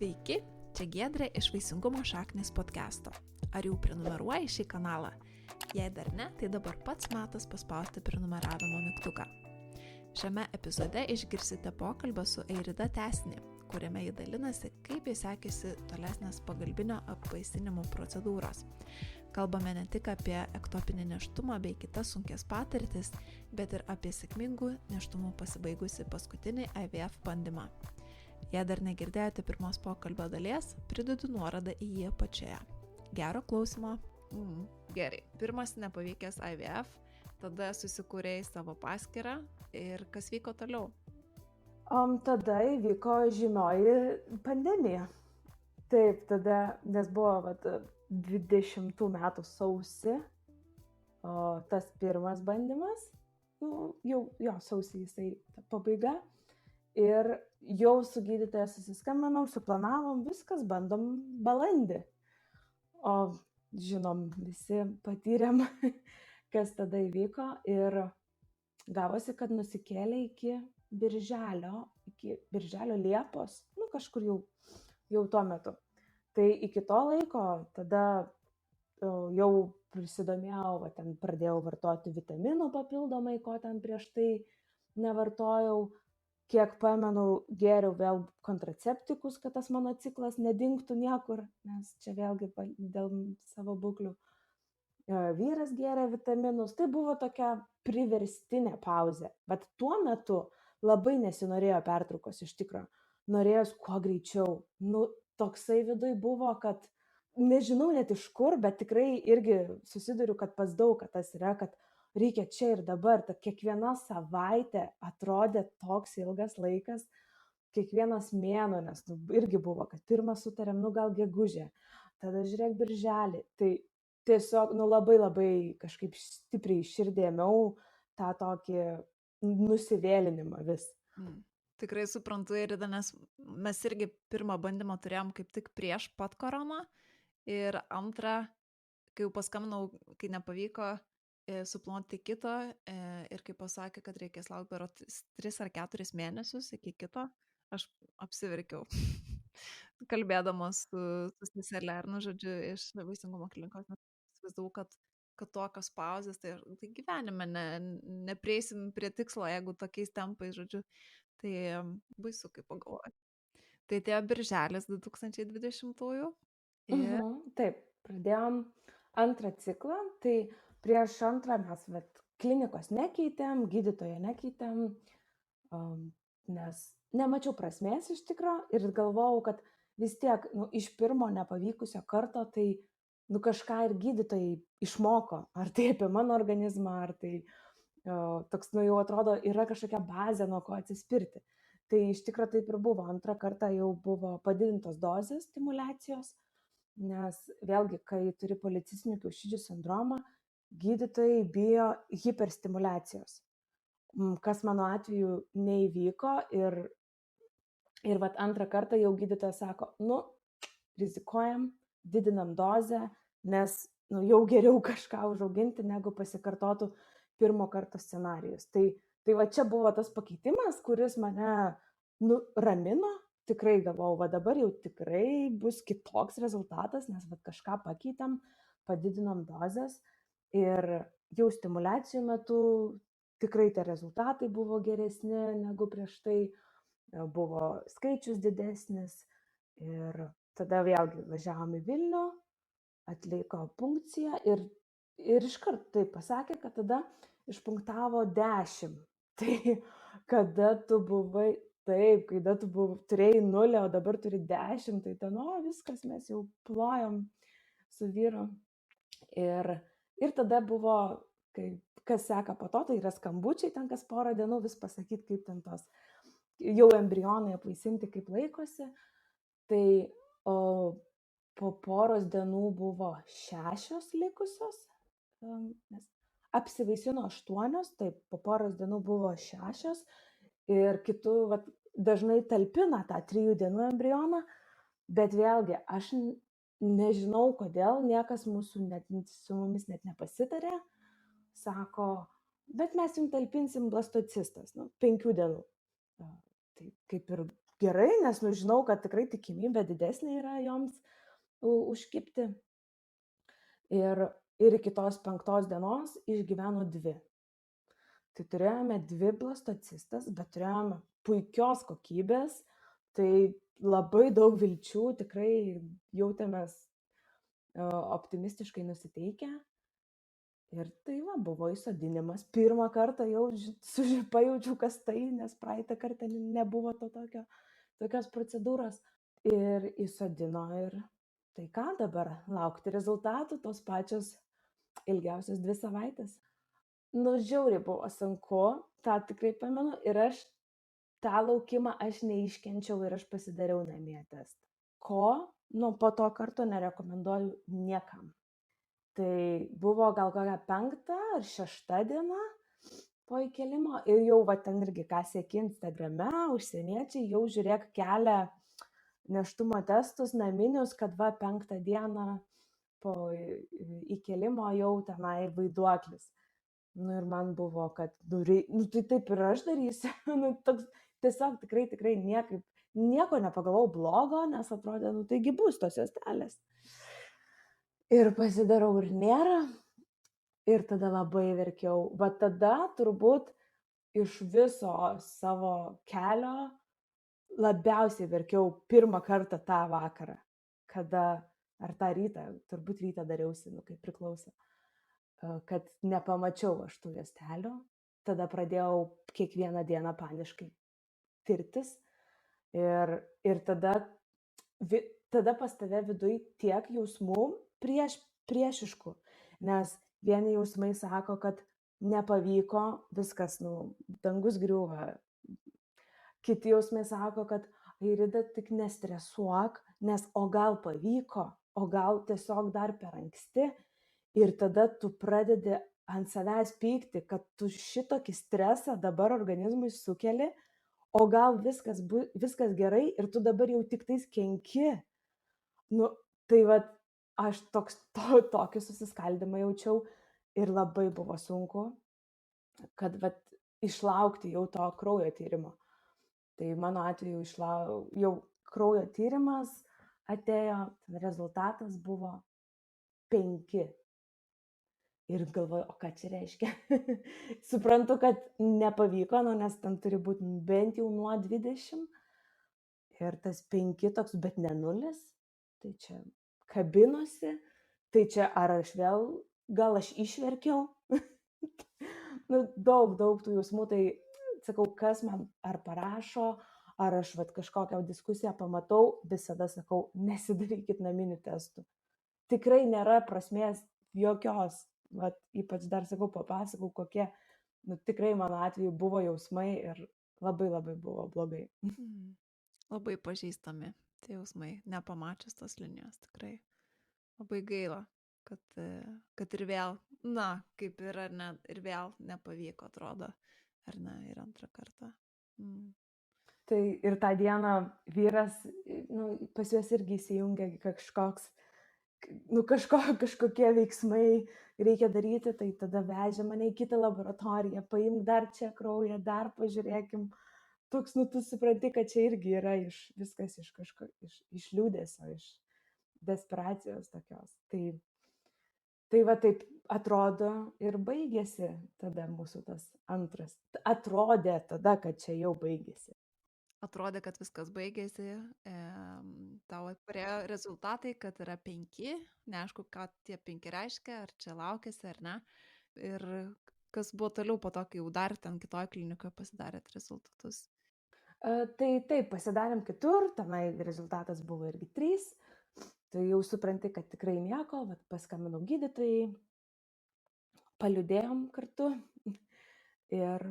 Sveiki, čia Giedrė iš Vaisingumo šaknis podcast'o. Ar jau prenumeruoji šį kanalą? Jei dar ne, tai dabar pats metas paspausti prenumeravimo mygtuką. Šiame epizode išgirsite pokalbį su Eirida Tesnė, kuriame ji dalinasi, kaip jai sekėsi tolesnės pagalbinio apvaisinimo procedūros. Kalbame ne tik apie ektopinį nėštumą bei kitas sunkias patirtis, bet ir apie sėkmingų nėštumų pasibaigusi paskutinį IVF bandymą. Jei dar negirdėjote pirmos pokalbio dalies, pridedu nuorodą į jį apačioje. Gero klausimo. Gerai, pirmas nepavykęs IVF, tada susikūrėjai savo paskyrą ir kas vyko toliau? Tada įvyko žymioji pandemija. Taip, tada, nes buvo 20 metų sausį, tas pirmas bandymas, jau sausį jisai pabaiga. Ir jau su gydytoja susiskambinom, suplanavom, viskas, bandom balandį. O žinom, visi patyrėm, kas tada įvyko ir gavosi, kad nusikėlė iki birželio Liepos, kažkur jau tuo metu. Tai iki to laiko tada jau prisidomėjau, ten pradėjau vartoti vitaminų papildomai, ko ten prieš tai nevartojau. Kiek pamenu, geriau vėl kontraceptikus, kad tas mano ciklas nedingtų niekur, nes čia vėlgi dėl savo būklių. Vyras geria vitaminus, tai buvo tokia priverstinė pauzė. Bet tuo metu labai nesinorėjo pertraukos iš tikro. Norėjos kuo greičiau. Toksai viduj buvo, kad nežinau net iš kur, bet tikrai irgi susiduriu, kad pas daug, kad tas yra, kad reikia čia ir dabar. Kiekviena savaitė atrodė toks ilgas laikas, kiekvienas mėnuo, nes irgi buvo, kad pirmą sutarėm, gal gegužę, tada žiūrėk birželį. Tai tiesiog labai kažkaip stipriai širdėmiau tą tokį nusivėlinimą vis. Tikrai suprantu, Eirida, nes mes irgi pirmą bandymą turėjom kaip tik prieš pat koroną ir antrą, kai jau paskambinau, kai nepavyko suplanuoti kito ir kai pasakė, kad reikės laukti per 3 ar 4 mėnesius iki kito, aš apsiverkiau. Kalbėdamas su seselė, žodžiu, iš Vaisingumo klinikos, įsivaizdavau, kad tokios pauzės, tai gyvenime neprieisim prie tikslo, jeigu tokiais tempais, žodžiu, tai baisu, kaip pagalvoju. Tai atėjo birželis 2020-ųjų. Taip, pradėjom antrą ciklą, tai prieš antrą mes klinikos nekeitėm, gydytojo nekeitėm, nes nemačiau prasmės iš tikro ir galvojau, kad vis tiek iš pirmo nepavykusio karto, tai kažką ir gydytojai išmoko, ar tai apie mano organizmą, ar tai toks, jau atrodo, yra kažkokia bazė, nuo ko atsispirti. Tai iš tikro taip ir buvo. Antrą kartą jau buvo padidintos dozės stimuliacijos, nes vėlgi, kai turi policistinių kiaušidžių sindromą, gydytojai bijo hiperstimuliacijos, kas mano atveju neįvyko ir antrą kartą jau gydytojas sako, rizikuojam, didinam dozę, nes jau geriau kažką užauginti, negu pasikartotų pirmo karto scenarijus. Tai čia buvo tas pakeitimas, kuris mane ramino, tikrai galvojau, dabar jau tikrai bus kitoks rezultatas, nes kažką pakeitėm, padidinom dozes. Ir jau stimuliacijų metu tikrai tie rezultatai buvo geresni negu prieš tai, buvo skaičius didesnis. Ir tada vėlgi važiavom į Vilnių, atliko punkciją ir iškart tai pasakė, kad tada išpunktavo 10. Tai kada tu buvai, taip, kada tu turėjai 0, o dabar turi 10, tai ten, viskas, mes jau plojom su vyru. Ir tada buvo, kas seka po to, tai yra skambučiai, ten kas porą dienų vis pasakyti, kaip ten tos jau embrionai apvaisinti, kaip laikosi. Tai po poros dienų buvo 6 likusios, nes apsivaisino 8, tai po poros dienų buvo 6 ir kitų dažnai talpina tą 3 dienų embrioną, bet vėlgi aš nežinau, kodėl niekas su mumis net nepasitarė, sako, bet mes jums talpinsim blastocistas, 5 dienų. Tai kaip ir gerai, nes žinau, kad tikrai tikimybė didesnė yra joms užkibti. Ir iki tos 5 dienos išgyveno 2. Tai turėjome 2 blastocistas, bet turėjome puikios kokybės, tai labai daug vilčių, tikrai jautėmės optimistiškai nusiteikę. Ir tai buvo įsodinimas. Pirmą kartą jau pajaučiau, kas tai, nes praeitą kartą nebuvo tokios procedūros. Ir įsodino ir tai ką dabar, laukti rezultatų, tos pačios ilgiausios 2 savaitės. Žiauriai buvo sunku, tą tikrai pamenu, ir aš tą laukimą aš neiškenčiau ir aš pasidariau namie testą. Ko, po to karto nerekomenduoju niekam. Tai buvo gal kokia 5 ar 6 diena po įkelimo ir jau ten irgi, ką seki Instagrame, užsieniečiai jau žiūrėk kelia nėštumo testus naminius, kad 5 dieną po įkelimo jau tenai vaiduoklis. Ir man buvo, kad tai taip ir aš darysiu. Tiesiog tikrai nieko nepagalvojau blogo, nes atrodė, taigi bus tos juostelės. Ir pasidarau ir nėra. Ir tada labai verkiau. Bet tada turbūt iš viso savo kelio labiausiai verkiau pirmą kartą tą vakarą. Kada, ar tą rytą, turbūt rytą dariausi, kaip priklauso. Kad nepamačiau aš tų juostelių. Tada pradėjau kiekvieną dieną paniškai tirtis. Ir tada pas tave viduj tiek jausmų priešiškų. Nes vieni jausmai sako, kad nepavyko, viskas, dangus griūva. Kiti jausmai sako, kad Airida, tik nestresuok, nes o gal pavyko, o gal tiesiog dar per anksti. Ir tada tu pradedi ant savęs pykti, kad tu šitokį stresą dabar organizmui sukeli, o gal viskas gerai ir tu dabar jau tik tais kenki. Tai aš tokį susiskaldimą jaučiau ir labai buvo sunku, kad išlaukti jau to kraujo tyrimo. Tai mano atveju jau kraujo tyrimas atėjo, rezultatas buvo 5. Ir galvoju, o ką čia reiškia? Suprantu, kad nepavyko, nes ten turi būti bent jau nuo 20. Ir tas 5 toks, bet ne 0. Tai čia kabinosi. Tai čia ar aš vėl, gal aš išverkiau? Daug tų jausmų. Tai sakau, kas man ar parašo, ar aš kažkokią diskusiją pamatau, visada sakau, nesidarykit naminių testų. Tikrai nėra prasmės jokios. Ypač dar sakau, papasakau, kokie, tikrai mano atveju buvo jausmai ir labai buvo blogai. Labai pažįstami tie jausmai, nepamačius tos linijos, tikrai. Labai gaila, kad ir vėl, kaip ir ar ne, ir vėl nepavyko, atrodo, ar ne, ir antrą kartą. Tai ir tą dieną vyras, pas juos irgi įsijungia kažkokie veiksmai reikia daryti, tai tada vežė mane į kitą laboratoriją, paimk dar čia kraują, dar pažiūrėkim. Toks, tu supranti, kad čia irgi yra viskas iš liūdesio, iš desperacijos tokios. Tai taip atrodo ir baigėsi tada mūsų tas antras. Atrodė tada, kad čia jau baigėsi. Atrodė, kad viskas baigėsi, tau atparėjo rezultatai, kad yra 5, neaišku, ką tie 5 reiškia, ar čia laukėsi, ar ne. Ir kas buvo toliau po to, kai jau dar ten kitoje klinikoje pasidarėt rezultatus? Tai taip, pasidarėm kitur, tenai rezultatas buvo irgi 3, tai jau supranti, kad tikrai nieko, paskambinau gydytojai, paliūdėjom kartu ir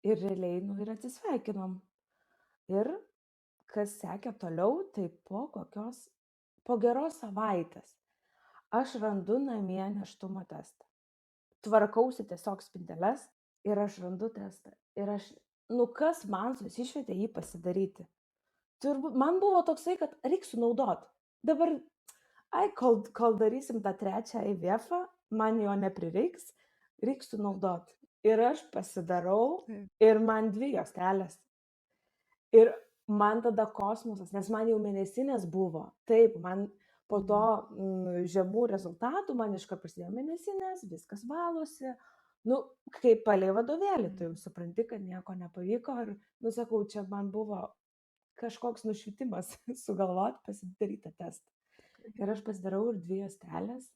realiai ir atsisveikinom. Ir kas sekė toliau, tai po geros savaitės aš randu namie nėštumo testą. Tvarkausi tiesiog spinteles ir aš randu testą. Ir aš, kas man susišvietė jį pasidaryti. Turbūt man buvo toksai, kad reiks sunaudot. Dabar, kol darysim tą 3 IVF-ą, man jo neprireiks, reiks sunaudot. Ir aš pasidarau ir man 2 juostelės. Ir man tada kosmosas, nes man jau mėnesinės buvo. Taip, man po to žemų rezultatų man iškart prasidėjo mėnesinės, viskas valosi. Nu, kaip palei vadovėlį, tu jau supranti, kad nieko nepavyko. Ir, nu, sakau, čia man buvo kažkoks nušvitimas sugalvoti pasidaryti tą testą. Ir aš pasidarau ir 2 juostelės.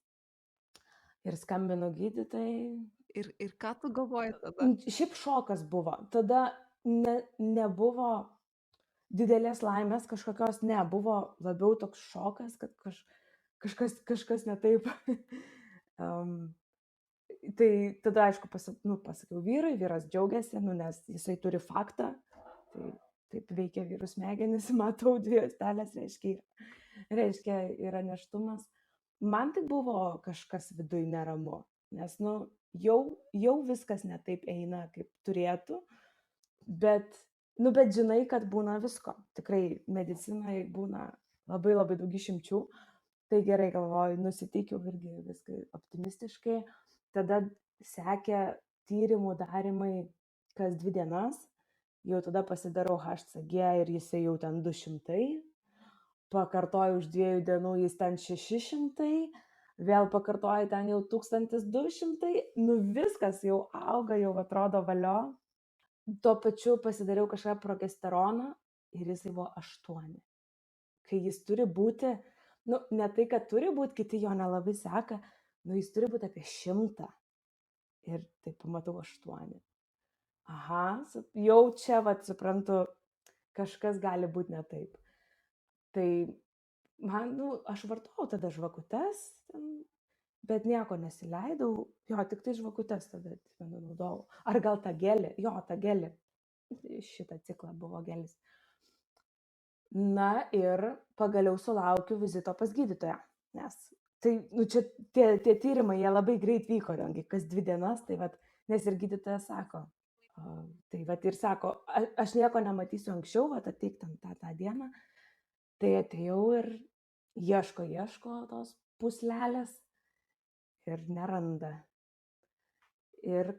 Ir skambinu gydytojai. Ir ką tu galvoji tada? Šiaip šokas buvo. Tada nebuvo didelės laimės kažkokios, buvo labiau toks šokas, kad kažkas ne taip. Tai tada, aišku, pasakiau vyrui, vyras džiaugiasi, nes jisai turi faktą. Tai taip veikia vyrų smegenys, matau 2 juostelės, reiškia yra nėštumas. Man tai buvo kažkas viduj neramu, nes jau viskas ne taip eina, kaip turėtų, bet žinai, kad būna visko. Tikrai medicinoje būna labai labai daug išimčių. Tai gerai galvoju, nusiteikiau irgi viską optimistiškai. Tada sekė tyrimų darimai kas 2 dienas. Jau tada pasidarau HCG ir jisai jau ten 200. Pakartoju už 2 dienų jis ten 600. Vėl pakartoju ten jau 1200. Nu viskas jau auga, jau atrodo valio. Tuo pačiu pasidariau kažką progesteroną ir jisai buvo 8. Kai jis turi būti, ne tai, kad turi būti, kiti jo nelabai seka, jis turi būti apie 100. Ir taip pamatau 8. Aha, jau čia, suprantu, kažkas gali būti ne taip. Tai man, aš vartojau tada žvakutes, bet nieko nesileidau. Jo, tik tai žvakutes tada naudojau. Ar gal tą gelį? Jo, tą gelį. Šitą ciklą buvo gelis. Na ir pagaliau sulaukiu vizito pas gydytoją. Nes tai, čia tie tyrimai, jie labai greit vyko, kas 2 dienas, tai nes ir gydytojas sako. Tai ir sako, aš nieko nematysiu anksčiau, ateik tą dieną. Tai atėjau ir ieško tos puslelės ir neranda. Ir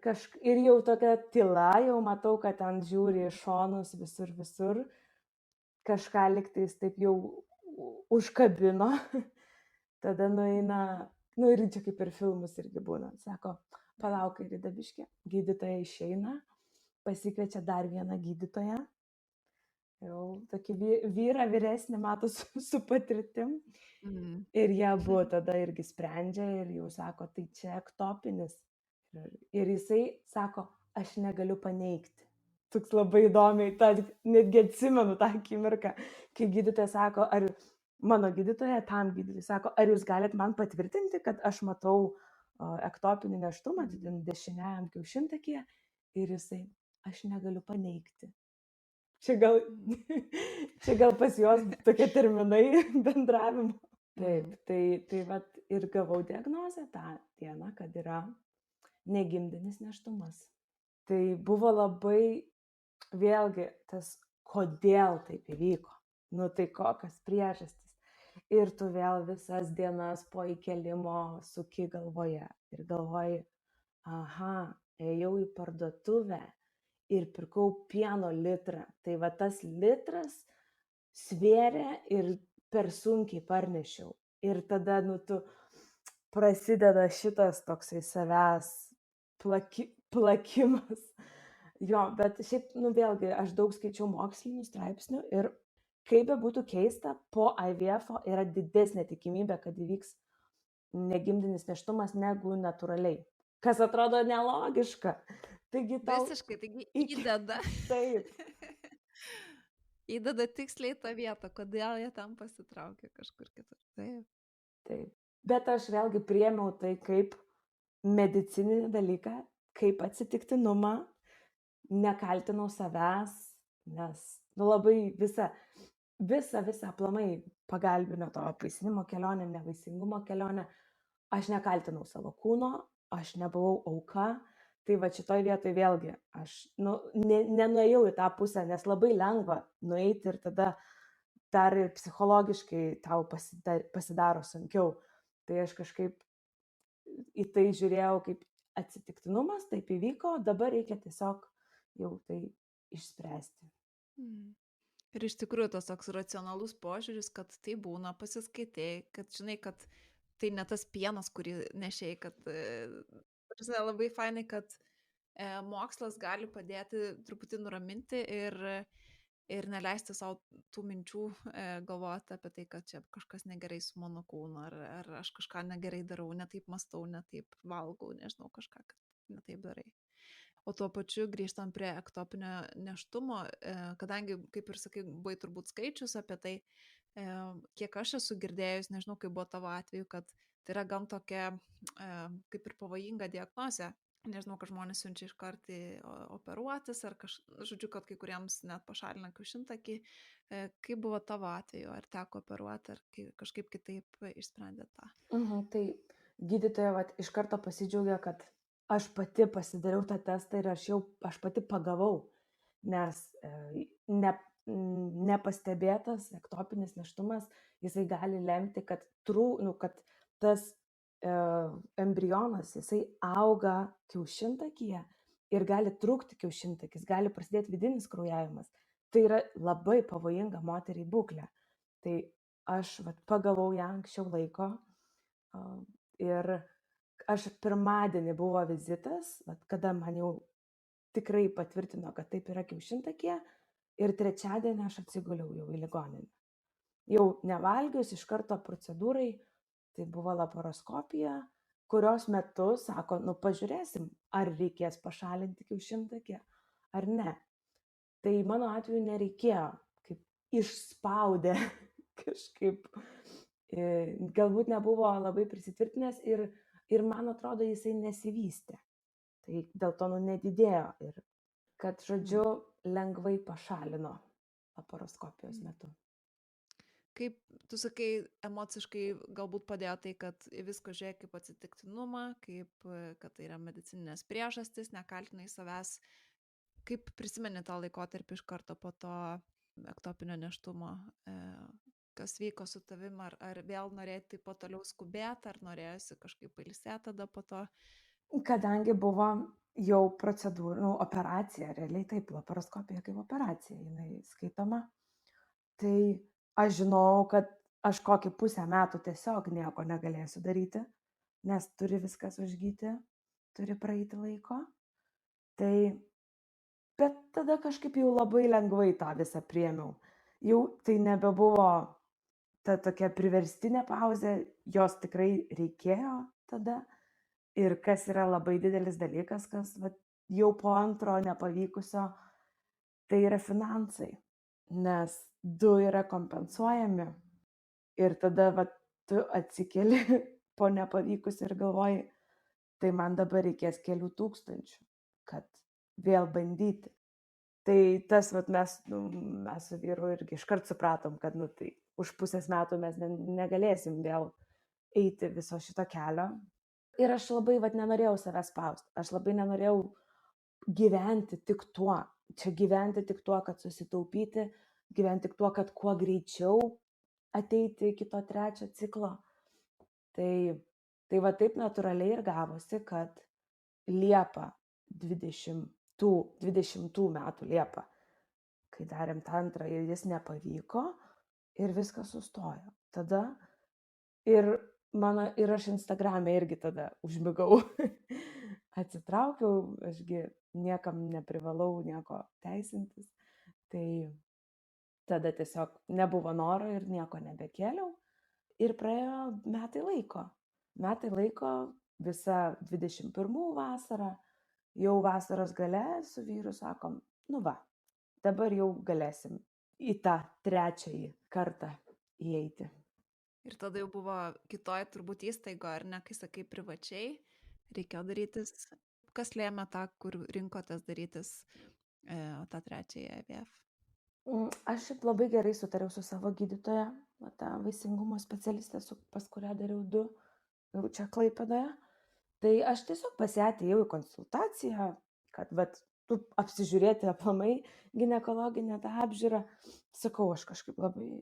jau tokia tyla, jau matau, kad ten žiūri į šonus visur. Kažką liktais taip jau užkabino. Tada nueina, ir čia kaip ir filmus irgi būna. Sako, palauk, ir dabiškė. Gydytoja išeina, pasikviečia dar vieną gydytoją. Jau tokį vyrą vyresnį mato su patirtim. Ir jie abu tada irgi sprendžia ir jau sako, tai čia ektopinis. Ir jisai sako, aš negaliu paneigti. Toks labai įdomiai, netgi atsimenu tą akimirką, kai gydytoja sako, ar mano gydytoja, tam gydytoja sako, ar jūs galite man patvirtinti, kad aš matau ektopinį nėštumą, dešiniajam kiaušintakyje, ir jisai, aš negaliu paneigti. Čia gal pas juos tokie terminai bendravimo. Taip, tai ir gavau diagnozę tą dieną, kad yra negimdinis nėštumas. Tai buvo labai, vėlgi, tas, kodėl taip įvyko. Tai kokios priežastys. Ir tu vėl visas dienas po įkelimo suki galvoje. Ir galvoji, aha, ėjau į parduotuvę ir pirkau pieno litrą. Tai tas litras svėrė ir per sunkiai parnešiau. Ir tada, tu prasideda šitas toksai savęs plakimas. Jo, bet šiaip, vėlgi, aš daug skaičiau mokslinių straipsnių ir kaip bebūtų keista, po IVF yra didesnė tikimybė, kad įvyks negimdinis nėštumas negu natūraliai. Kas atrodo nelogiška. Taigi visiškai, taigi įdeda. Taip. Įdeda tiksliai tą vietą, kodėl jie tam pasitraukė kažkur kitur. Taip. Bet aš vėlgi priėmiau tai kaip medicininį dalyką, kaip atsitiktinumą, nekaltinau savęs, nes labai visą aplamai pagalbinio to apvaisinimo kelionę, nevaisingumo kelionę, aš nekaltinau savo kūno, aš nebuvau auka. Tai šitoj vietoj vėlgi, aš nenuėjau į tą pusę, nes labai lengva nueiti ir tada dar ir psichologiškai tau pasidaro sunkiau. Tai aš kažkaip į tai žiūrėjau kaip atsitiktinumas, taip įvyko, dabar reikia tiesiog jau tai išspręsti. Ir iš tikrųjų tas toks racionalus požiūris, kad tai būna, pasiskaitai, kad žinai, kad tai ne tas pienas, kurį nešiai, kad labai fainai, kad mokslas gali padėti truputį nuraminti ir neleisti savo tų minčių galvoti apie tai, kad čia kažkas negerai su mano kūnu, ar aš kažką negerai darau, netaip mastau, netaip valgau, nežinau, kažką, kad netaip darai. O tuo pačiu grįžtant prie ektopinio nėštumo, kadangi, kaip ir sakai, buvai turbūt skaičius apie tai, kiek aš esu girdėjus, nežinau, kaip buvo tavo atveju, kad tai yra gan tokia kaip ir pavojinga diagnozė. Nežinau, kad žmonės siunčia iš karto operuotis, ar žodžiu, kad kai kuriems net pašalina kiaušintakį. Kaip buvo tavo atveju, ar teko operuoti, ar kažkaip kitaip išsprendė tą? Tai gydytoja iš karto pasidžiaugia, kad aš pati pasidariau tą testą ir aš pati pagavau, nes nepastebėtas ektopinis nėštumas, jisai gali lemti, kad tas embrionas, jisai auga kiaušintakyje ir gali trūkti kiaušintakis, gali prasidėti vidinis kraujavimas. Tai yra labai pavojinga moteriai būklė. Tai aš pagavau ją anksčiau laiko ir aš pirmadienį buvo vizitas, kada man jau tikrai patvirtino, kad taip yra kiaušintakyje, ir trečiadienį aš atsiguliau jau į ligoninę. Jau nevalgius, iš karto procedūrai, tai buvo laparoskopija, kurios metu sako, pažiūrėsim, ar reikės pašalinti kiaušintakį ar ne. Tai mano atveju nereikėjo, kaip išspaudė kažkaip, galbūt nebuvo labai prisitvirtinęs ir man atrodo, jisai nesivystė. Tai dėl to nedidėjo ir kad, žodžiu, lengvai pašalino laparoskopijos metu. Kaip tu sakai, emociškai galbūt padėjo tai, kad viską žiūrėk kaip atsitiktinumą, kad tai yra medicininės priežastys, nekaltinai savęs. Kaip prisimeni tą laikotarpį iš karto po to ektopinio nėštumo? Kas vyko su tavim, ar vėl norėjai taip po toliau skubėti, ar norėjosi kažkaip pailsėti tada po to? Kadangi buvo jau procedūrų, operacija, realiai taip, laparoskopija kaip operacija, jinai skaitoma, tai aš žinau, kad aš kokį pusę metų tiesiog nieko negalėsiu daryti, nes turi viskas užgyti, turi praeiti laiko. Bet tada kažkaip jau labai lengvai tą visą priėmiau. Jau tai nebebuvo ta tokia priverstinė pauzė, jos tikrai reikėjo tada. Ir kas yra labai didelis dalykas, kas jau po antro nepavykusio, tai yra finansai, nes 2 yra kompensuojami ir tada tu atsikeli po nepavykusio ir galvoji, tai man dabar reikės kelių tūkstančių, kad vėl bandyti. Tai tas mes su vyru irgi iškart supratom, kad tai už pusės metų mes negalėsim vėl eiti viso šito kelio. Ir aš labai nenorėjau savęs spausti, aš labai nenorėjau gyventi tik tuo, kad susitaupyti, gyventi tik tuo, kad kuo greičiau ateiti iki to 3 ciklo. Tai taip natūraliai ir gavosi, kad Liepą 20 metų Liepą, kai darėm tą antrą ir jis nepavyko ir viskas sustojo. Tada ir aš Instagrame irgi tada užmigau, atsitraukiau, ašgi niekam neprivalau nieko teisintis, tai tada tiesiog nebuvo noro ir nieko nebekėliau ir praėjo metai laiko, visa 21 vasara, jau vasaros gale su vyru sakom, dabar jau galėsim į tą 3 kartą įeiti. Ir tada jau buvo kitoj turbūt įstaigo, ar ne, kai sakai privačiai, reikėjo darytis. Kas lėmė tą, kur rinkotės darytis tą 3 IVF? Aš šiaip labai gerai sutariau su savo gydytoja, tą vaisingumo specialistę, pas kurią dariau 2, jau čia Klaipėdoje. Tai aš tiesiog pas ją atėjau į konsultaciją, kad tu apsižiūrėti aplamai ginekologinę tą apžiūrą. Sakau, aš kažkaip labai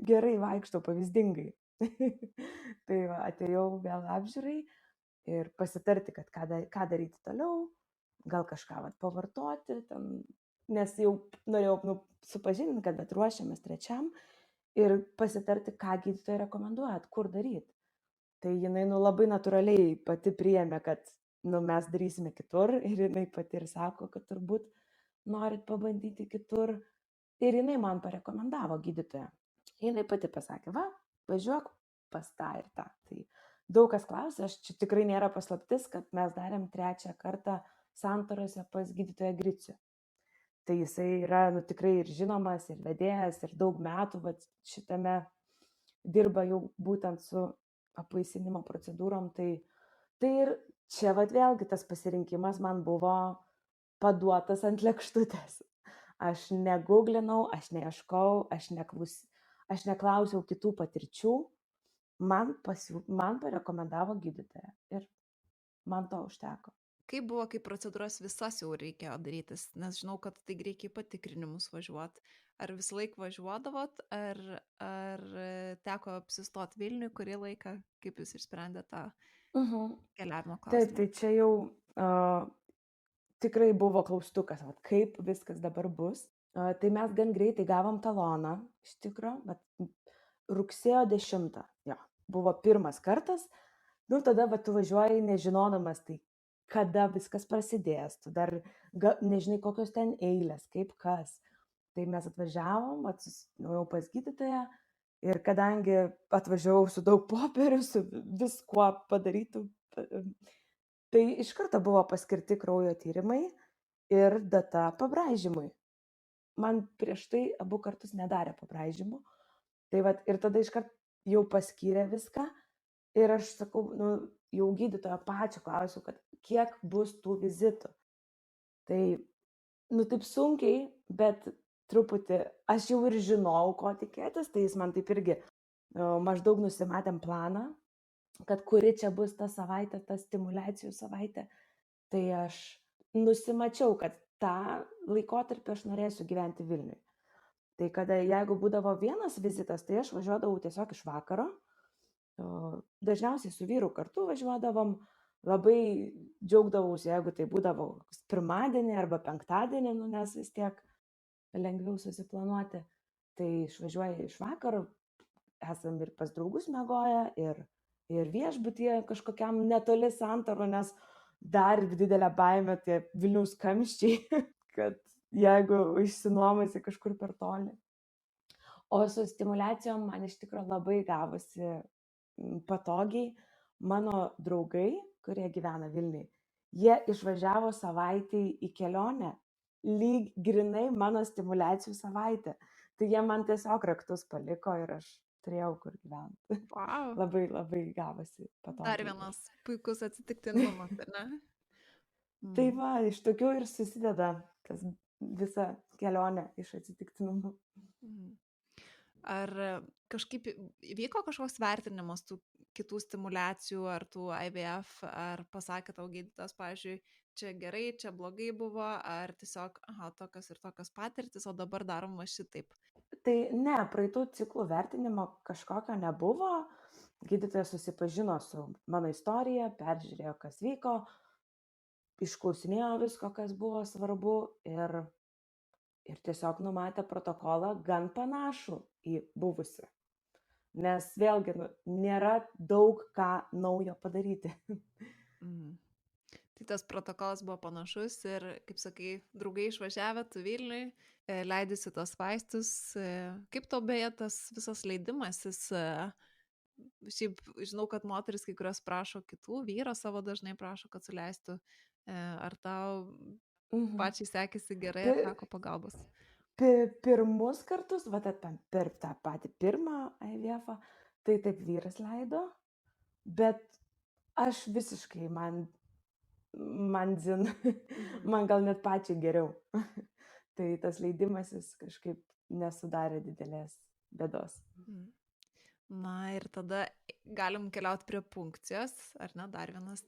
gerai vaikštau pavyzdingai. Tai atėjau vėl apžiūrai ir pasitarti, kad ką daryti toliau, gal kažką pavartoti, ten nes jau norėjau supažindinti, kad bet ruošiamės trečiam ir pasitarti, ką gydytojai rekomenduojat, kur daryti. Tai jinai labai natūraliai pati priėmė, kad mes darysime kitur ir jinai pati ir sako, kad turbūt norit pabandyti kitur. Ir jinai man parekomendavo gydytoją. Jinai pati pasakė, va, važiuok pas tą ir tą. Tai daug kas klausia, čia tikrai nėra paslaptis, kad mes darėm 3 kartą Santarose pas gydytoją Gricių. Tai jisai yra tikrai ir žinomas, ir vedėjas, ir daug metų šitame dirba jau būtent su apvaisinimo procedūrom. Tai ir čia vėlgi tas pasirinkimas man buvo paduotas ant lėkštutės. Aš neguglinau, aš neieškau, aš neklausiau kitų patirčių. Man parekomendavo gydytoją ir man to užteko. Kaip buvo, kai procedūras visas jau reikėjo darytis? Nes žinau, kad tai reikia į patikrinimus važiuoti. Ar visą laiką važiuodavot, ar teko apsistoti Vilniui kurį laiką? Kaip jūs išsprendėte tą keliavimo klausimą? Taip, tai čia jau tikrai buvo klaustukas, kaip viskas dabar bus. Tai mes gan greitai gavom taloną, iš tikro, bet rugsėjo 10, jo, buvo pirmas kartas. Tada tu važiuoji nežinodamas, tai kada viskas prasidės, tu dar nežinai, kokios ten eilės, kaip kas. Tai mes atvažiavom, jau pas gydytoją ir kadangi atvažiavau su daug popierių, su viskuo padarytų, tai iš karto buvo paskirti kraujo tyrimai ir data pabraižymui. Man prieš tai abu kartus nedarė pabraižymų. Tai ir tada iškart jau paskyrė viską ir aš sakau, jau gydytojo pačio klausiu, kad kiek bus tų vizitų. Tai, taip sunkiai, bet truputį aš jau ir žinau, ko tikėtis, tai jis man taip irgi maždaug nusimatėm planą, kad kuri čia bus ta savaitė, ta stimuliacijų savaitė. Tai aš nusimačiau, kad tą laikotarpį aš norėsiu gyventi Vilniui. Tai jeigu būdavo vienas vizitas, tai aš važiuodavau tiesiog iš vakaro. Dažniausiai su vyru kartu važiuodavom. Labai džiaugdavausi, jeigu tai būdavo pirmadienį arba penktadienį, nes vis tiek lengviau susiplanuoti. Tai išvažiuoja iš vakaro, esam ir pas draugus miegoję, ir viešbutyje kažkokiam netoli Santarų, nes dar didelė baimė tie Vilniaus kamščiai, kad jeigu išsinuomasi kažkur per toli. O su stimuliacijom man iš tikrųjų labai gavosi patogiai. Mano draugai, kurie gyvena Vilniuje, jie išvažiavo savaitį į kelionę, lyg grinai mano stimuliacijų savaitę. Tai jie man tiesiog raktus paliko ir aš turėjau kur gyventi. Wow. Labai, labai gavosi patogiai. Dar vienas puikus atsitiktinumas, ar ne? Tai iš tokių ir susideda tas visa kelionė iš atsitiktinumų. Ar kažkaip vyko kažkoks vertinimas tų kitų stimuliacijų ar tų IVF, ar pasakė tau gydytojas, pavyzdžiui, čia gerai, čia blogai buvo, ar tiesiog, tokios ir tokios patirtis, o dabar daroma šitaip? Tai ne, praeitų ciklų vertinimo kažkokio nebuvo. Gydytojas susipažino su mano istorija, peržiūrėjo, kas vyko, išklausinėjo visko, kas buvo svarbu ir tiesiog numatė protokolą gan panašų į buvusi. Nes vėlgi nėra daug ką naujo padaryti. Tai tas protokolas buvo panašus ir, kaip sakai, draugai išvažiavę, tu Vilniui, leidysi tos vaistus. Kaip tau beje tas visas leidimasis? Šiaip žinau, kad moteris kai kurios prašo kitų, vyro savo dažnai prašo, kad suleistų. Ar tau pačiai sekėsi gerai, ar teko pagalbos? Pirmus kartus, per tą patį pirmą IVF, tai taip vyras leido, bet aš visiškai man dzin, man gal net pačiai geriau. Tai tas leidimasis kažkaip nesudarė didelės bėdos. Na ir tada galim keliauti prie punkcijos, ar ne, dar vienas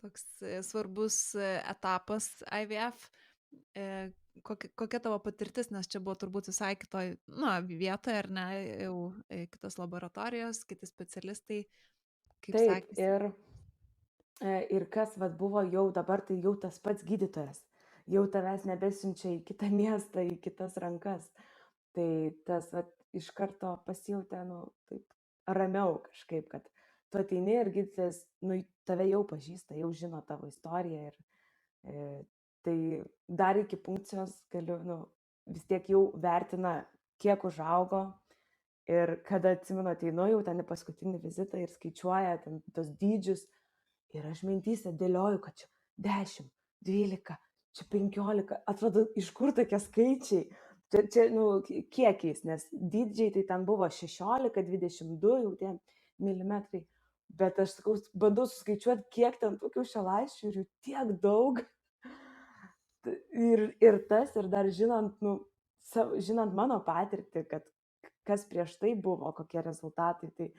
toks svarbus etapas IVF. Kokia tavo patirtis, nes čia buvo turbūt visai kitoj, vietoje, ar ne, jau kitos laboratorijos, kiti specialistai. Kaip sekėsi? Ir kas buvo jau dabar, tai jau tas pats gydytojas. jau tavęs nebesiunčia į kitą miestą, į kitas rankas. Tai tas iš karto pasijautė, taip ramiau kažkaip, kad tu ateini ir gydytojas, tave jau pažįsta, jau žino tavo istoriją ir tai dar iki punkcijos galiu, vis tiek jau vertina, kiek užaugo ir kada atsimenu ateinu jau ten į paskutinį vizitą ir skaičiuoja ten tos dydžius ir aš mintyse dėlioju, kad čia 10, 12, čia 15, atrodo, iš kur tokie skaičiai. Čia kiekiais, nes dydžiai tai ten buvo 16, 22 jau tie milimetrai, bet aš sakau, bandau suskaičiuoti, kiek ten tokių kiaušialąsčių ir jų tiek daug. Ir dar žinant mano patirtį, kad kas prieš tai buvo, kokie rezultatai,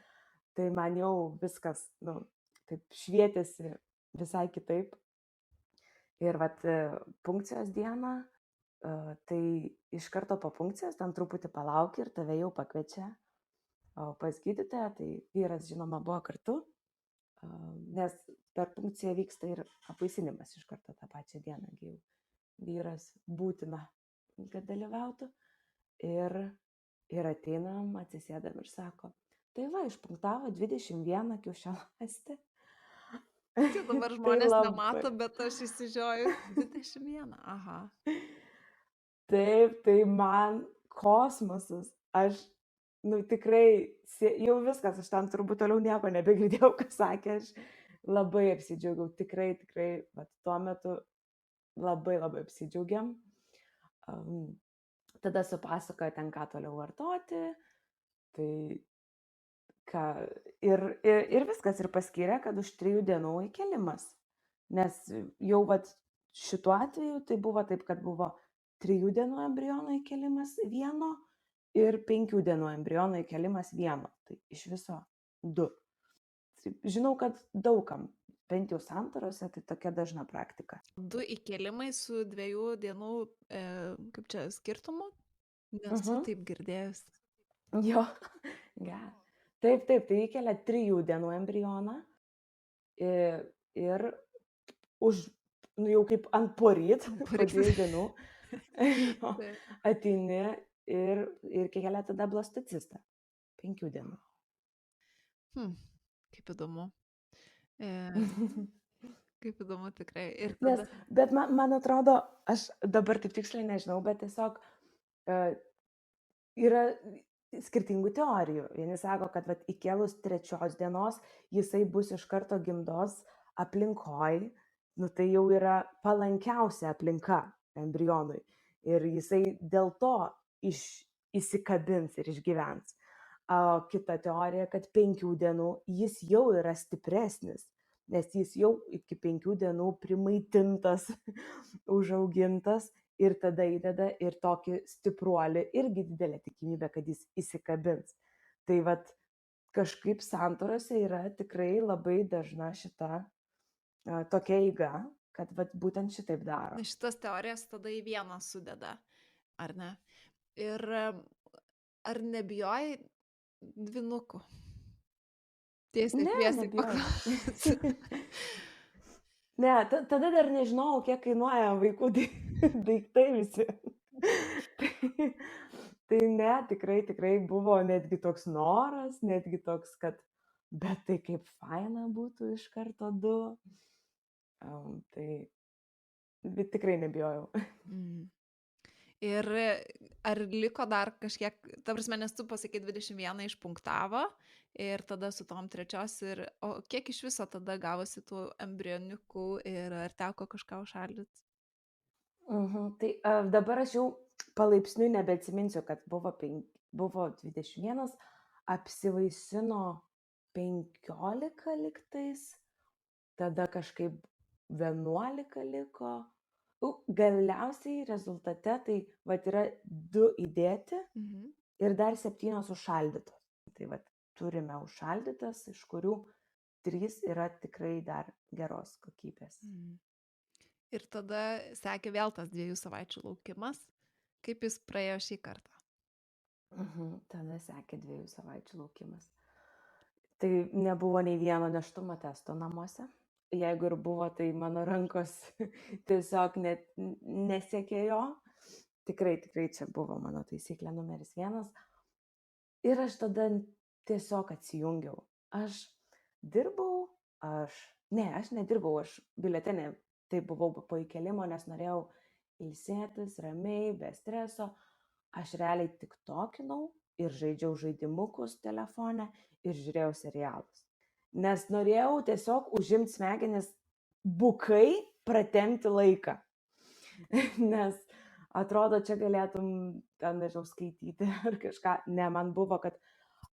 tai man jau viskas, taip švietėsi visai kitaip. Ir punkcijos dieną, tai iš karto po punkcijos ten truputį palauki ir tave jau pakviečia pas gydytoją, tai vyras žinoma buvo kartu, nes per punkciją vyksta ir apvaisinimas iš karto tą pačią dieną, jau vyras būtina, kad dalyvautų. Ir ateinam, atsisėdam ir sako, tai išpunktavo 21 kiaušialąstį. Tai dabar žmonės nemato, bet aš įsižioju 21, aha. Taip, tai man kosmosas, aš, tikrai, jau viskas, aš ten turbūt toliau nieko nebegirdėjau, ką sakė, aš labai apsidžiaugiau, tikrai, tuo metu labai apsidžiaugiam. Tada supasakoja ten, ką toliau vartoti, tai ir viskas, ir paskyrė, kad už 3 dienų įkėlimas, nes jau šituo atveju tai buvo taip, kad buvo 3 dienų embriono įkėlimas vieno ir 5 dienų embriono įkėlimas vieno, tai iš viso 2. Žinau, kad daugam, bent jau santarose, tai tokia dažna praktika. 2 įkėlimai su 2 dienų, kaip čia, skirtumu? Nesu taip girdėjus. Jo, gerai. Taip, tai įkelia 3 dienų embrioną ir jau kaip ant poryt, po 2 dienų ateini ir kelia tada blastocistą 5 dienų. Kaip įdomu. Kaip įdomu tikrai. Bet man atrodo, aš dabar taip tiksliai nežinau, bet tiesiog yra skirtingų teorijų. Vieni sako, kad įkėlus 3 dienos jisai bus iš karto gimdos aplinkoj, tai jau yra palankiausia aplinka embrionui ir jisai dėl to įsikabins ir išgyvens. O kita teorija, kad 5 dienų jis jau yra stipresnis, nes jis jau iki 5 dienų primaitintas, užaugintas ir tada įdeda ir tokį stipruolį, irgi didelė tikimybė, kad jis įsikabins. Tai kažkaip santorose yra tikrai labai dažna šita tokia eiga, kad būtent šitaip daro. Šitas teorijas tada į vieną sudeda, ar ne? Ir ar nebijojai dvynukų? Tiesiai nebijojau. Ne, tada dar nežinau, kiek kainuoja vaikų daiktai visi. Tai ne, tikrai buvo netgi toks noras, netgi toks, kad bet tai kaip faina būtų iš karto 2. Tai tikrai nebijojau. Ir ar liko dar kažkiek, ta prasme, nes tu pasakai 21 išpunktavo ir tada su tom 3, o kiek iš viso tada gavosi tų embrioniukų ir ar teko kažką užšaldyti? Tai dabar aš jau palaipsniui nebeatsiminsiu, kad buvo 21, apsivaisino 15 liktais, tada kažkaip 11 liko. Galiausiai rezultate tai yra 2 įdėti ir dar 7 užšaldytos. Tai turime užšaldytas, iš kurių 3 yra tikrai dar geros kokybės. Ir tada sekė vėl tas 2 savaičių laukimas. Kaip jis praėjo šį kartą? Tada sekė 2 savaičių laukimas. Tai nebuvo nei vieno nėštumo testo namuose. jeigu ir buvo, tai mano rankos tiesiog net nesiekė jo. Tikrai čia buvo mano taisyklė numeris 1. Ir aš tada tiesiog atsijungiau. Aš dirbau, aš nedirbau, aš biuletenė, tai buvau po įkelimo, nes norėjau ilsėtis, ramiai, be streso. Aš realiai tik tokinau ir žaidžiau žaidimukus telefone ir žiūrėjau serialus. Nes norėjau tiesiog užimti smegenis bukai, pratempti laiką. Nes atrodo, čia galėtum, nežinau, skaityti ar kažką. Ne, man buvo, kad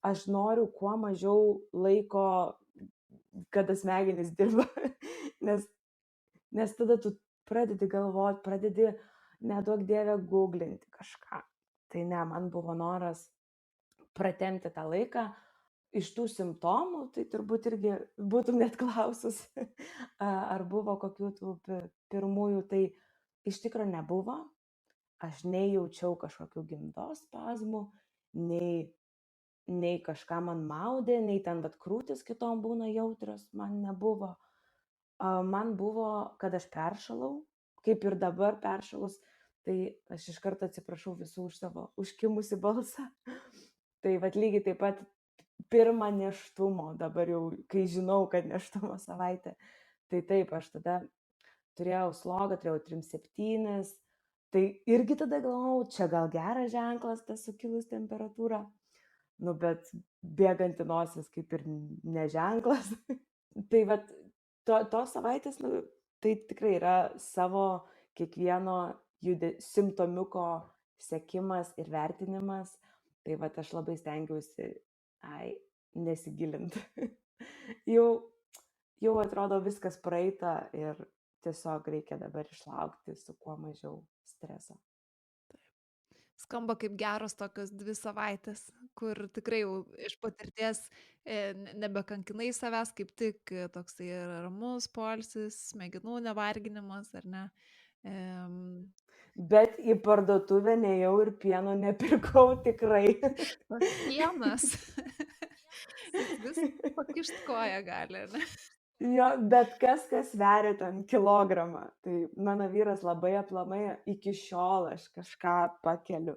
aš noriu kuo mažiau laiko, kada smegenys dirba. Nes tada tu pradedi galvoti, pradedi, neduok dievę, googlinti kažką. Tai ne, man buvo noras pratempti tą laiką. Iš tų simptomų, tai turbūt irgi būtum net klausus, ar buvo kokių tų pirmųjų, tai iš tikrųjų nebuvo. Aš nejaučiau kažkokių gimdos spazmų, nei kažką man maudė, nei ten krūtis kitom būna jautrios, man nebuvo. Man buvo, kad aš peršalau, kaip ir dabar peršalus, tai aš iš karto atsiprašau visų už savo užkimusi balsą. Tai lygiai taip pat pirmą nėštumo, dabar jau, kai žinau, kad nėštumo savaitė, tai taip, aš tada turėjau slogą, turėjau 3,7, tai irgi tada galvojau, čia gal geras ženklas, tas sukilus temperatūra, bet bėganti nosis kaip ir neženklas. Tai tos savaitės, tai tikrai yra savo kiekvieno simptomiuko sekimas ir vertinimas. Tai aš labai stengiausi nesigilinti. jau atrodo viskas praeita ir tiesiog reikia dabar išlaukti su kuo mažiau streso. Skamba kaip geros tokios 2 savaitės, kur tikrai jau iš patirties nebekankinai savęs, kaip tik toksai ramus poilsis, smegenų nevarginimas, ar ne? Bet į parduotuvę nejau ir pieno nepirkau tikrai. Pienas. Vis pakišt koją gali, ne? Jo, bet kas sveria ten kilogramą. Tai mano vyras labai aplamai iki šiol aš kažką pakeliu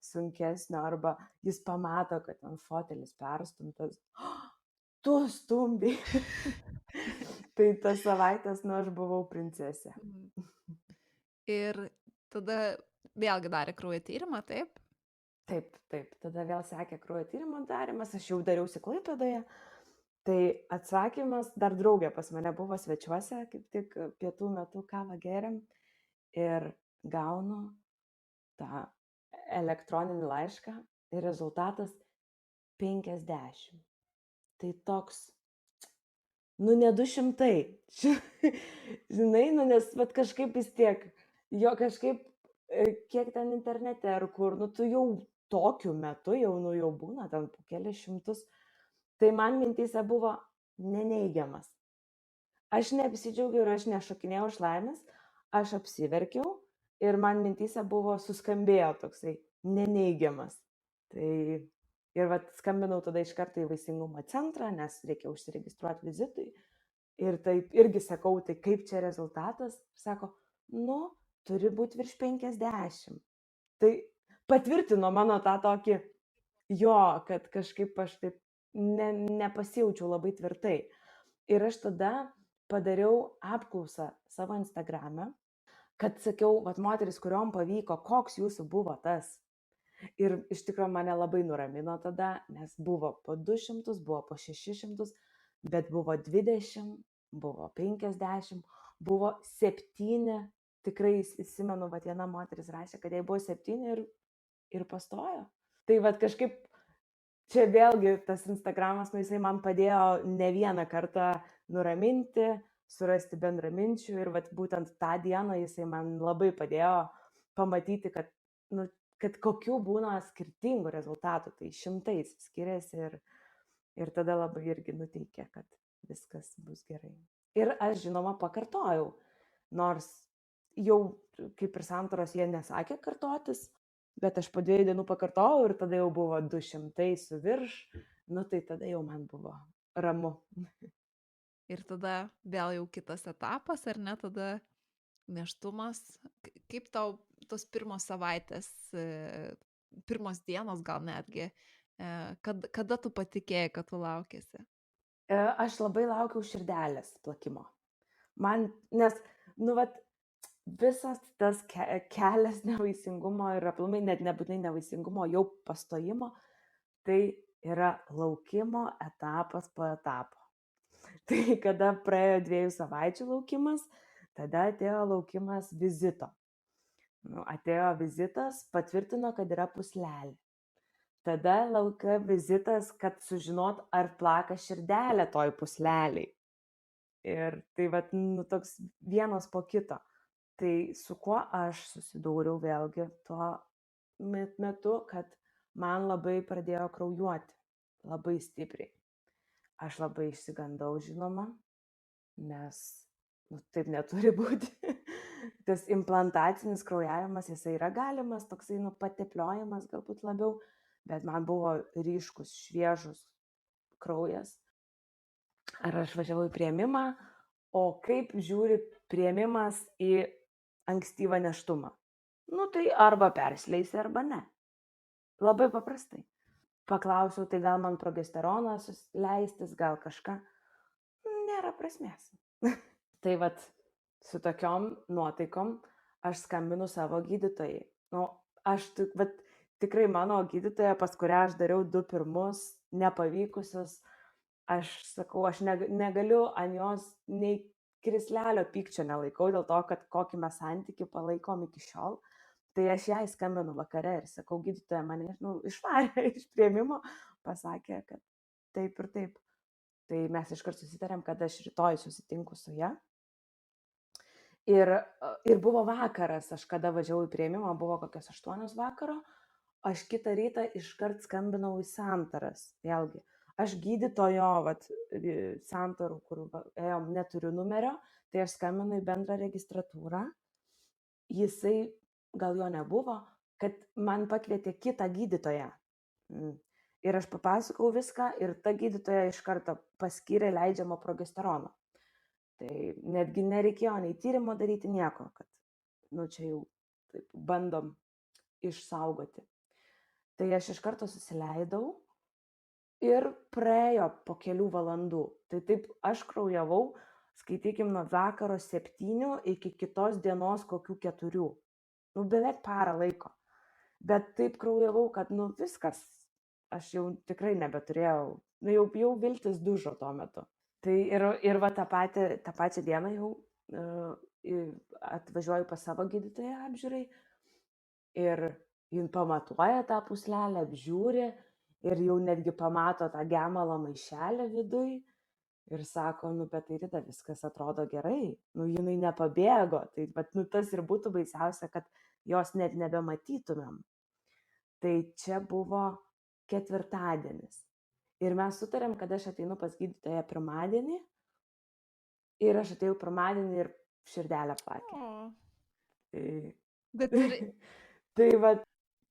sunkesnio, arba jis pamato, kad ten fotelis perstumtas. Tu stumdai. Tai tas savaitės, aš buvau princesė. Ir tada vėlgi darė kraujo tyrimą, taip? Taip. Tada vėl sekė kraujo tyrimo darimas, aš jau dariausi Klaipėdoje. Tai atsakymas, dar draugė pas mane buvo svečiuose, kaip tik pietų metu kavą geriam ir gaunu tą elektroninį laišką ir rezultatas 50. Tai toks, ne 200. Žinai, nes kažkaip vis tiek, jo kažkaip, kiek ten internete ar kur, tu jau tokiu metu, jau būna ten po kelias šimtus. Tai man mintyse buvo neneigiamas. Aš neapsidžiaugiau ir aš nešokinėjau iš laimės, aš apsiverkiau ir man mintyse buvo suskambėjo toksai neneigiamas. Tai ir skambinau tada iš karto į vaisingumo centrą, nes reikia užsiregistruoti vizitui. Ir taip irgi sakau, tai kaip čia rezultatas? Sako, turi būti virš 50. Tai patvirtino mano tą tokį, kad kažkaip aš taip nepasijaučiau labai tvirtai. Ir aš tada padariau apklausą savo Instagrame, kad sakiau, moteris, kuriuom pavyko, koks jūsų buvo tas. Ir iš tikrųjų mane labai nuramino tada, nes buvo po 200, buvo po 600, bet buvo 20, buvo 50, buvo 7. Tikrai įsimenu, viena moteris rašė, kad jai buvo 7 ir pastojo. Tai kažkaip čia vėlgi tas Instagramas, jisai man padėjo ne vieną kartą nuraminti, surasti bendraminčių ir būtent tą dieną jisai man labai padėjo pamatyti, kad kokių būna skirtingų rezultatų, tai 100 skiriasi ir tada labai irgi nuteikė, kad viskas bus gerai. Ir aš žinoma pakartojau, nors jau kaip ir santaros jie nesakė kartotis, bet aš po 2 dienų pakartojau ir tada jau buvo 200 su virš, tai tada jau man buvo ramu. Ir tada vėl jau kitas etapas, ar ne, tada nėštumas. Kaip tau tos pirmos savaitės, pirmos dienos gal netgi, kada tu patikėjai, kad tu laukėsi? Aš labai laukiau širdelės plakimo. Nes, visas tas kelias nevaisingumo ir aplamai net nebūtinai nevaisingumo, jau pastojimo, tai yra laukimo etapas po etapo. Tai kada praėjo 2 savaičių laukimas, tada atėjo laukimas vizito. Atėjo vizitas, patvirtino, kad yra puslelė. Tada laukia vizitas, kad sužinot, ar plaka širdelė toj pusleliai. Ir tai toks vienas po kito. Tai su kuo aš susidūriau vėlgi tuo metu, kad man labai pradėjo kraujuoti, labai stipriai. Aš labai išsigandau, žinoma, nes taip neturi būti. Tas implantacinis kraujavimas, jisai yra galimas, toksai patepliojimas galbūt labiau, bet man buvo ryškus, šviežus kraujas. Ar aš važiavau į priėmimą, o kaip žiūri priėmimas į ankstyvą nėštumą? Tai arba persileisi, arba ne. Labai paprastai. Paklausiau, tai gal man progesteroną leistis, gal kažką. Nėra prasmės. Tai su tokiom nuotaikom aš skambinu savo gydytojai. Aš tikrai mano gydytoja, pas kurią aš dariau 2 pirmus nepavykusius, aš sakau, aš negaliu ant jos nei krislelio pykčio nelaikau dėl to, kad kokį mes santykį palaikom iki šiol. Tai aš jai skambinu vakare ir sakau, gydytoja mane išvarė iš priėmimo, pasakė, kad taip ir taip. Tai mes iškart susitarėm, kad aš rytoj susitinku su ja. Ir buvo vakaras, aš kada važiavau į priėmimą, buvo kokios 8 vakaro, aš kitą rytą iškart skambinau į Santaras, vėlgi. Aš gydytojo, Santarų, kur ėjom, neturiu numerio, tai aš skambinu į bendrą registratūrą. Jisai, gal jo nebuvo, kad man pakvietė kitą gydytoją. Ir aš papasakau viską ir ta gydytoja iš karto paskyrė leidžiamo progesterono. Tai netgi nereikėjo nei tyrimo daryti nieko, kad čia jau taip bandom išsaugoti. Tai aš iš karto susileidau ir praėjo po kelių valandų. Tai taip aš kraujavau, skaitykim, nuo vakaro 7 iki kitos dienos kokių 4. Beveik parą laiko. Bet taip kraujavau, kad viskas, aš jau tikrai nebeturėjau, jau viltis dužo tuo metu. Tai ir tą pačią dieną jau atvažiuoju pas savo gydytoją apžiūrai ir jin pamatuoja tą puslelę, apžiūri ir jau netgi pamato tą gemalą maišelę viduj ir sako, bet tai Rita, viskas atrodo gerai, jinai nepabėgo, tai tas ir būtų baisiausia, kad jos net nebematytumėm. Tai čia buvo ketvirtadienis. Ir mes sutarėm, kad aš ateinu pas gydytoją pirmadienį ir aš atėjau pirmadienį ir širdelę plakė. Bet ir... Tai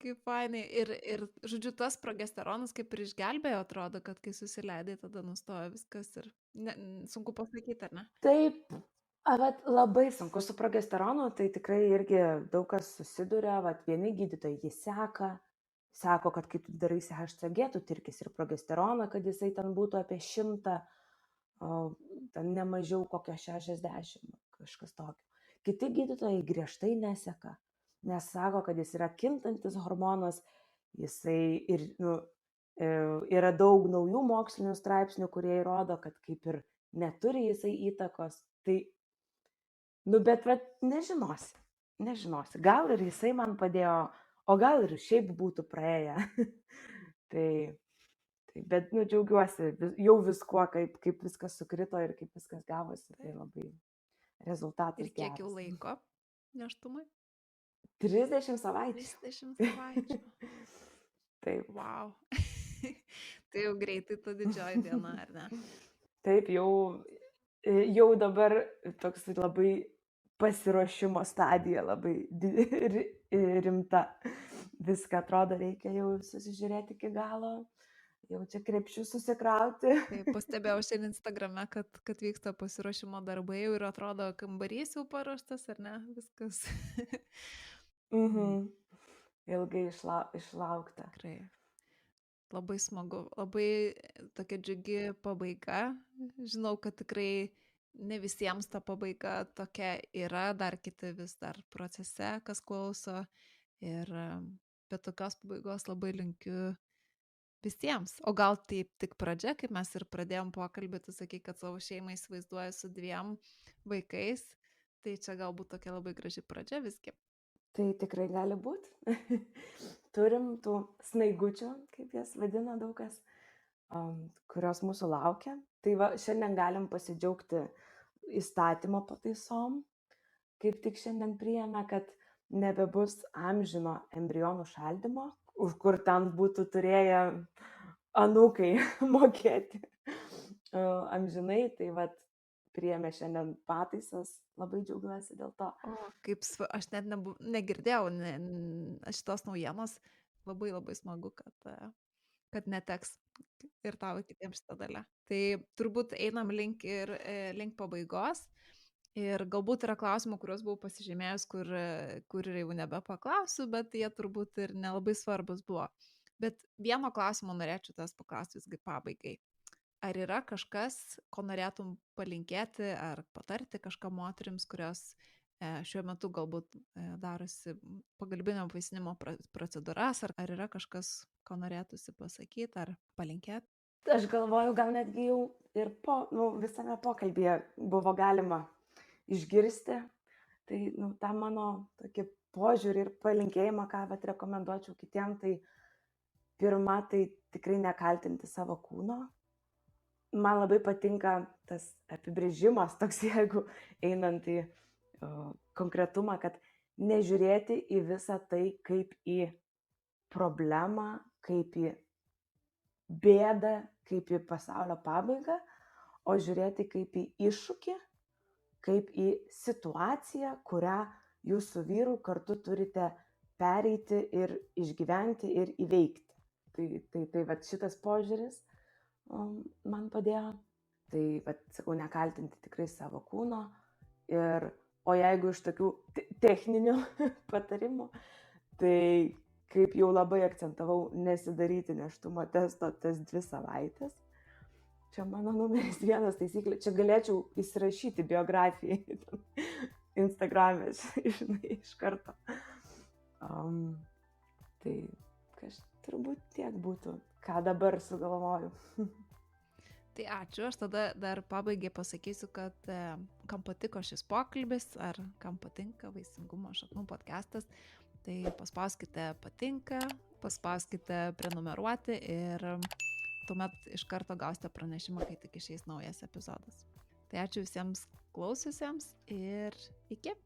kaip fainai. Ir žodžiu, tas progesteronas kaip ir išgelbėjo, atrodo, kad kai susileidai, tada nustojo viskas ir sunku pasakyti, ar ne? Taip, labai sunku su progesteronu, tai tikrai irgi daug kas susiduria, vieni gydytojai jį sako, kad kai tu daraisi HCG, tu tirkis ir progesteroną, kad jisai ten būtų apie 100, ten nemažiau kokio 60, kažkas tokio. Kiti gydytojai griežtai neseka, nes sako, kad jis yra kintantis hormonas, jisai ir yra daug naujų mokslinių straipsnių, kurie įrodo, kad kaip ir neturi jisai įtakos. Tai, bet nežinosi. Gal ir jisai man padėjo, o gal ir šiaip būtų praėję. Bet džiaugiuosi jau viskuo, kaip viskas sukrito ir kaip viskas gavosi. Tai labai rezultatas geras. Ir kiek jau laiko nėštumui? 30 savaičių. 30 savaičių. Taip. Wow. Tai jau greitai ta didžioji diena, ar ne? Taip, jau dabar toks labai pasiruošimo stadija, labai rimta. Viską atrodo reikia jau susižiūrėti iki galo. jau čia krepšių susikrauti. Tai pastebėjau šiandien Instagrame, kad vyksta pasiruošimo darbai jau ir atrodo kambarys jau paruoštas, ar ne? Viskas. Mhm. Ilgai išlaukta. Tikrai. Labai smagu, labai tokia džiugi pabaiga. Žinau, kad tikrai ne visiems ta pabaiga tokia yra, dar kiti vis dar procese, kas klauso. Ir bet tokios pabaigos labai linkiu visiems. O gal taip tik pradžia, kaip mes ir pradėjom pokalbį, tu sakai, kad savo šeimą įsivaizduoji su 2 vaikais. Tai čia galbūt tokia labai graži pradžia visgi. Tai tikrai gali būti. Turim tų snaigučių, kaip jas vadina daug kas, kurios mūsų laukia. Tai va, šiandien galim pasidžiaugti įstatymo pataisom. Kaip tik šiandien priėmė, kad nebebus amžino embrionų šaldymo, už kur ten būtų turėję anūkai mokėti amžinai. Tai vat priėmė šiandien pataisas, labai džiaugiuosi dėl to. O, kaip aš net negirdėjau šitos naujienos, labai labai smagu, kad neteks ir tau kitiems šitą dalę. Tai turbūt einam link pabaigos ir galbūt yra klausimų, kuriuos buvau pasižymėjus, kur jau nebepaklausiu, bet jie turbūt ir nelabai svarbus buvo. Bet vieno klausimo norėčiau tas paklausti visgi pabaigai. Ar yra kažkas, ko norėtum palinkėti ar patarti kažką moterims, kurios šiuo metu galbūt darosi pagalbinio apvaisinimo procedūras, ar yra kažkas, ko norėtųsi pasakyti ar palinkėti? Aš galvoju, gal netgi jau ir visame pokalbėje buvo galima išgirsti. Tai tą mano tokį požiūrį ir palinkėjimą, ką rekomenduočiau kitiem, tai pirma, tai tikrai nekaltinti savo kūno. Man labai patinka tas apibrėžimas toks, jeigu einant į konkretumą, kad nežiūrėti į visą tai kaip į problemą, kaip į bėdą, kaip į pasaulio pabaigą, o žiūrėti kaip į iššūkį, kaip į situaciją, kurią jūs su vyru kartu turite pereiti ir išgyventi ir įveikti. Tai vat šitas požiūris man padėjo. Tai, sakau, nekaltinti tikrai savo kūno. O jeigu iš tokių techninių patarimų, tai kaip jau labai akcentavau, nesidaryti nėštumo testo tas 2 savaitės. Čia mano numeris 1 taisyklė. Čia galėčiau įsirašyti biografijai Instagram'e, žinai, iš karto. Tai turbūt tiek būtų, ką dabar sugalvoju. Tai ačiū, aš tada dar pabaigai pasakysiu, kad kam patiko šis pokalbis, ar kam patinka Vaisingumo šaknų podcastas, tai paspauskite patinka, paspauskite prenumeruoti ir tuomet iš karto gausite pranešimą, kai tik išeis naujas epizodas. Tai ačiū visiems klausiusiems ir iki.